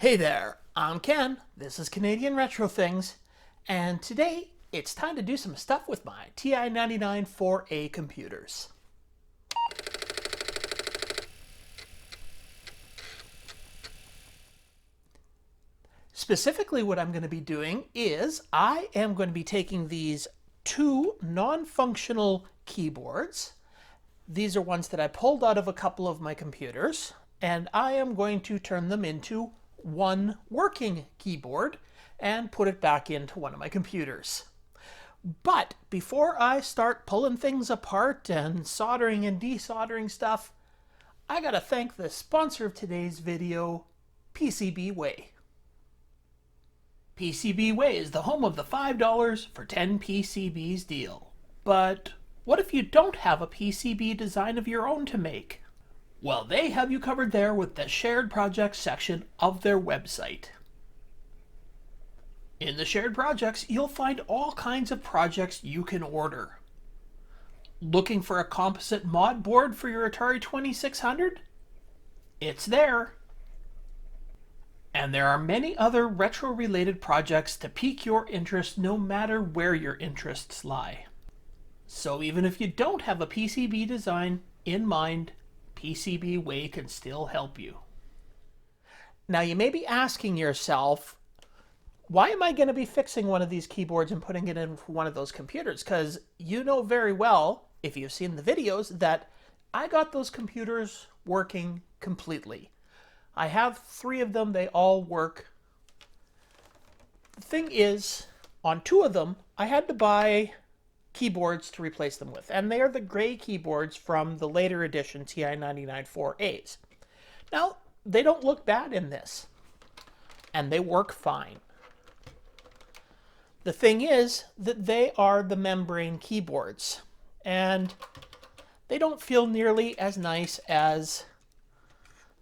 Hey there, I'm Ken, this is Canadian Retro Things, and today it's time to do some stuff with my TI99 4A computers. Specifically what I'm going to be doing is I am going to be taking these two non-functional keyboards. These are ones that I pulled out of a couple of my computers, and I am going to turn them into one working keyboard and put it back into one of my computers. But before I start pulling things apart and soldering and desoldering stuff, I gotta thank the sponsor of today's video, PCBWay. PCBWay is the home of the $5 for 10 PCBs deal. But what if you don't have a PCB design of your own to make? Well, they have you covered there with the shared projects section of their website. In the shared projects, you'll find all kinds of projects you can order. Looking for a composite mod board for your Atari 2600? It's there. And there are many other retro-related projects to pique your interest no matter where your interests lie. So even if you don't have a PCB design in mind, PCBWay can still help you. Now you may be asking yourself, why am I going to be fixing one of these keyboards and putting it in one of those computers? Because you know very well, if you've seen the videos, that I got those computers working completely. I have 3 of them, they all work. The thing is, on 2 of them, I had to buy keyboards to replace them with, and they are the gray keyboards from the later edition TI99 4As. Now, they don't look bad in this, and they work fine. The thing is that they are the membrane keyboards, and they don't feel nearly as nice as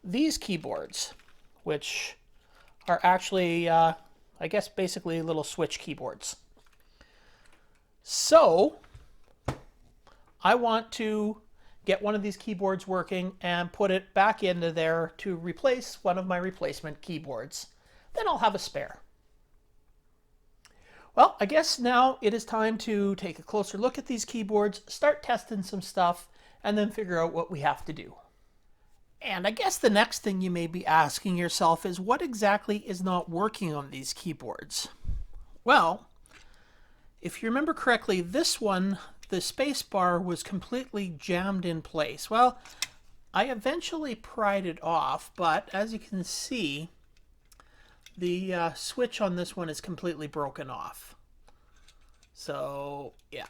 these keyboards, which are actually, I guess, basically little switch keyboards. So I want to get one of these keyboards working and put it back into there to replace one of my replacement keyboards. Then I'll have a spare. Well, I guess now it is time to take a closer look at these keyboards, start testing some stuff, and then figure out what we have to do. And I guess the next thing you may be asking yourself is, what exactly is not working on these keyboards? Well, if you remember correctly, this one, the space bar was completely jammed in place. Well, I eventually pried it off, but as you can see, the switch on this one is completely broken off. So, yeah,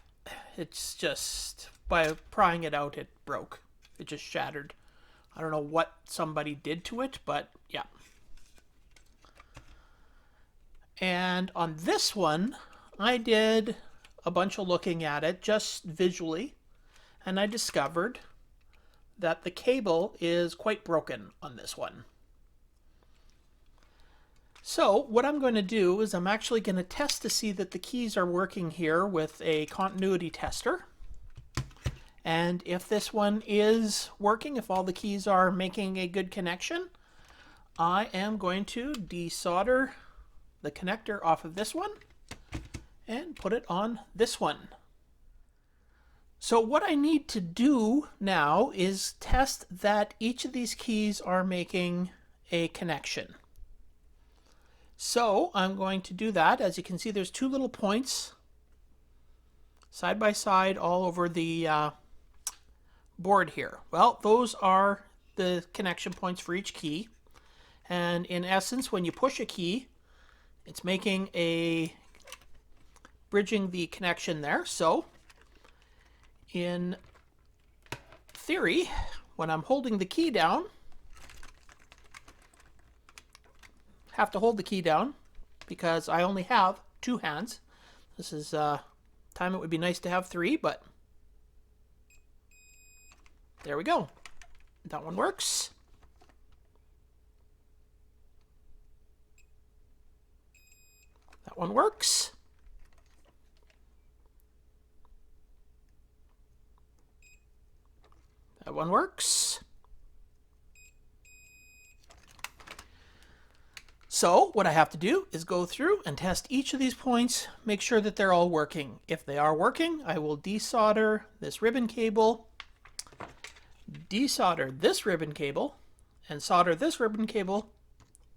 it's just, by prying it out, it broke. It just shattered. I don't know what somebody did to it, but yeah. And on this one, I did a bunch of looking at it just visually, and I discovered that the cable is quite broken on this one. So what I'm going to do is I'm actually going to test to see that the keys are working here with a continuity tester. And if this one is working, if all the keys are making a good connection, I am going to desolder the connector off of this one and put it on this one. So what I need to do now is test that each of these keys are making a connection. So I'm going to do that. As you can see, there's 2 little points side by side all over the board here. Well, those are the connection points for each key. And in essence, when you push a key, it's making a bridging the connection there. So in theory, when I'm holding the key down, have to hold the key down because I only have 2 hands. This is time it would be nice to have 3, but there we go. That one works. That one works. That one works. So what I have to do is go through and test each of these points, make sure that they're all working. If they are working, I will desolder this ribbon cable, desolder this ribbon cable, and solder this ribbon cable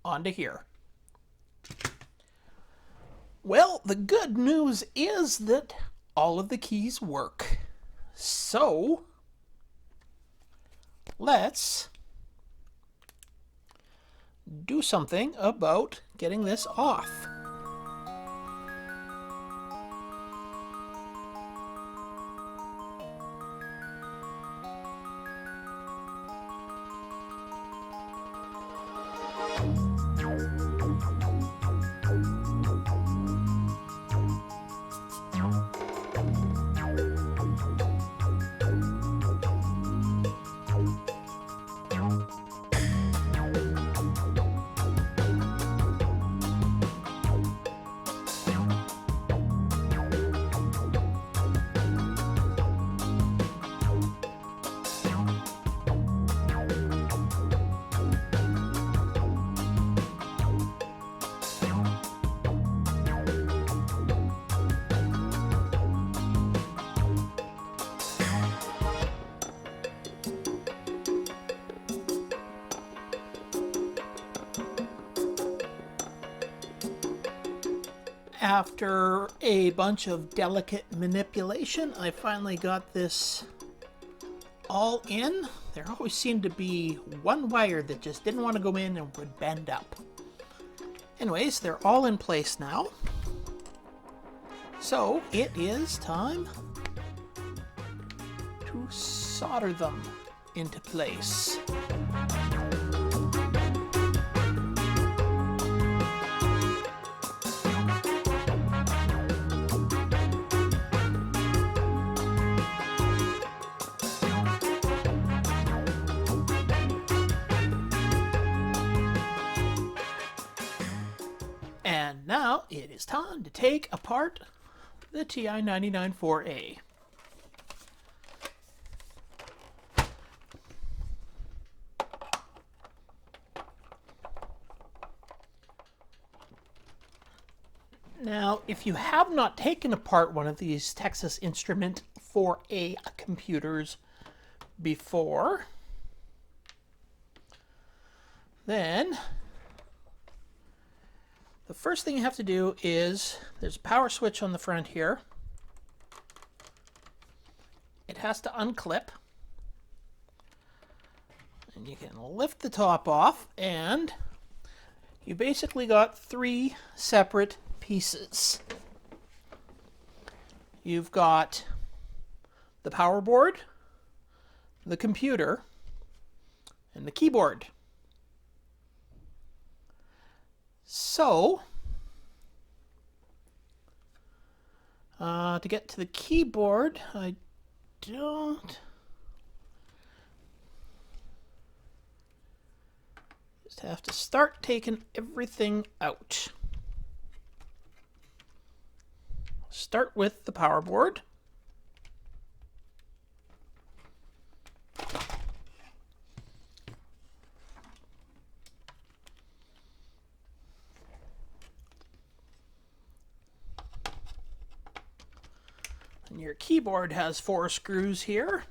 onto here. Well, the good news is that all of the keys work. So let's do something about getting this off. After a bunch of delicate manipulation, I finally got this all in. There always seemed to be one wire that just didn't want to go in and would bend up. Anyways, they're all in place now. So it is time to solder them into place. And now it is time to take apart the TI99 4A. Now, if you have not taken apart one of these Texas Instrument 4A computers before, then the first thing you have to do is, there's a power switch on the front here. It has to unclip. And you can lift the top off, and you basically got three separate pieces. You've got the power board, the computer, and the keyboard. So, to get to the keyboard, I don't... just have to start taking everything out. Start with the power board. And your keyboard has 4 screws here.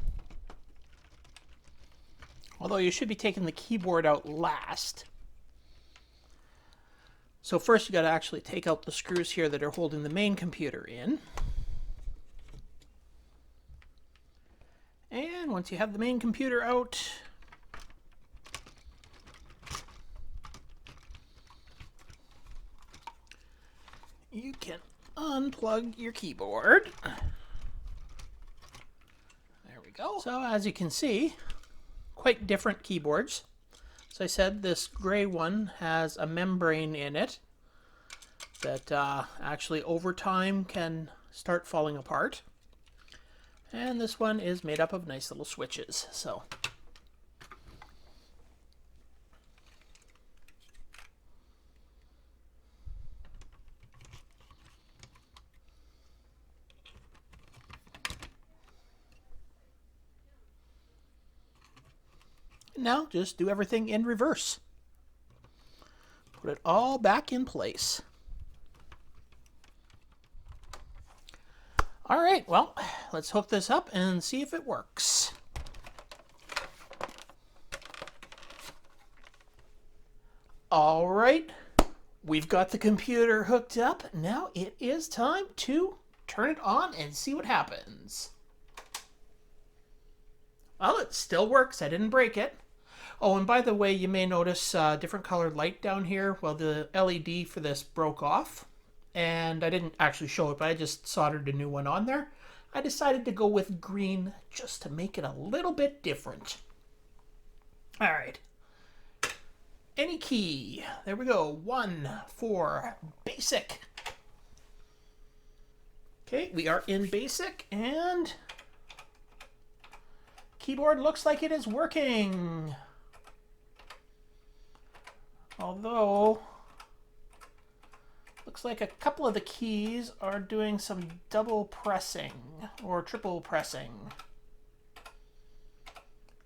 Although you should be taking the keyboard out last. So first you got to actually take out the screws here that are holding the main computer in. And once you have the main computer out, you can unplug your keyboard. There we go. So as you can see, quite different keyboards. As I said, this gray one has a membrane in it that actually over time can start falling apart. And this one is made up of nice little switches. So now just do everything in reverse. Put it all back in place. All right, well, let's hook this up and see if it works. All right, we've got the computer hooked up. Now it is time to turn it on and see what happens. Well, it still works. I didn't break it. Oh, and by the way, you may notice a different colored light down here. Well, the LED for this broke off, and I didn't actually show it, but I just soldered a new one on there. I decided to go with green just to make it a little bit different. All right. Any key. There we go. 1 for basic. Okay, we are in basic, and keyboard looks like it is working. Although, looks like a couple of the keys are doing some double pressing or triple pressing.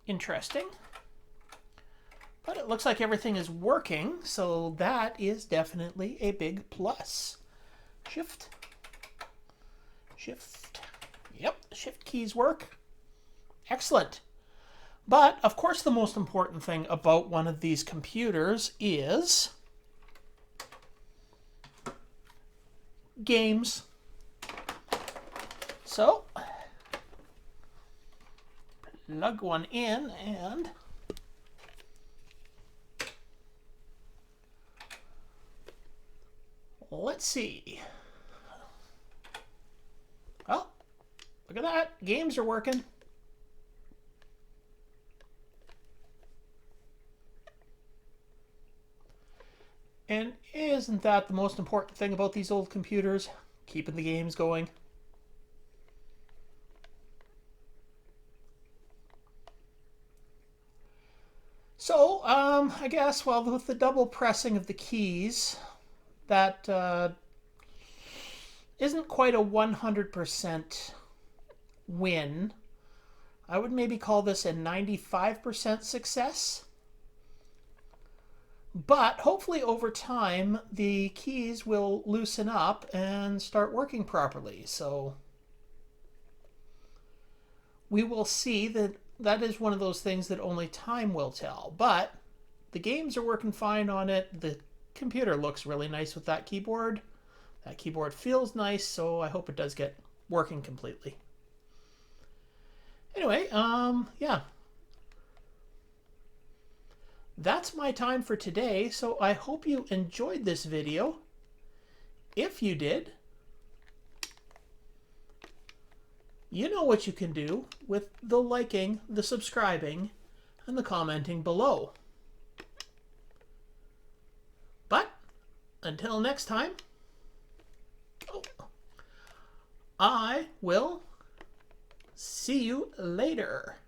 Interesting. But it looks like everything is working, so that is definitely a big plus. Shift. Shift. Yep, the shift keys work. Excellent. But, of course, the most important thing about one of these computers is games. So, plug one in and let's see. Well, look at that. Games are working. And isn't that the most important thing about these old computers? Keeping the games going. So, I guess, well, with the double pressing of the keys, that isn't quite a 100% win. I would maybe call this a 95% success. But hopefully over time, the keys will loosen up and start working properly. So we will see. That is one of those things that only time will tell. But the games are working fine on it. The computer looks really nice with that keyboard. That keyboard feels nice, so I hope it does get working completely. Anyway, yeah. That's my time for today, so I hope you enjoyed this video. If you did, you know what you can do with the liking, the subscribing, and the commenting below. But until next time, I will see you later.